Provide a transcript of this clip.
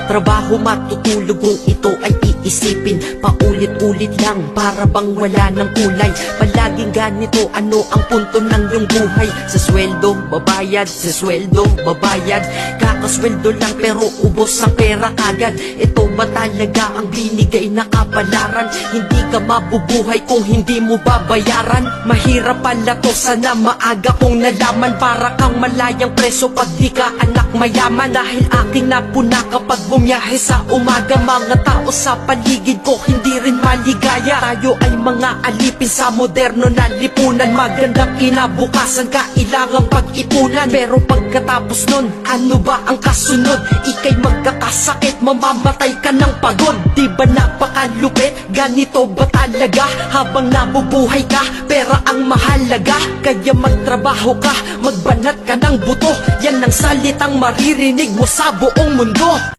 Trabaho matutulog kung ito ay iisipin paulit-ulit lang para bang wala ng kulay. Palaging ganito, ano ang punto ng iyong buhay? Sa sweldo, babayad, sa sweldo, babayad. Kakasweldo lang pero ubos ang pera kagad. Ito ba talaga ang binigay na kapalaran? Hindi ka mabubuhay kung hindi mo babayaran. Mahirap pala to, sana maaga kong nalaman. Para kang malayang preso pag di ka anak mayaman. Dahil aking napuna kapag bumiyahe sa umaga. Mga tao sa paligid ko hindi rin maligaya. Tayo ay mga alipin sa moderno na lipunan. Magandang kinabukasan kailangang pag-ipunan. Pero pagkatapos nun, ano ba ang kasunod? Ika'y magkakasakit, mamamatay ka ng pagod. Di ba napakalupit? Ganito ba talaga? Habang nabubuhay ka, pera ang mahalaga. Kaya magtrabaho ka, magbanat ka ng buto. Yan ang salitang maririnig mo sa buong mundo.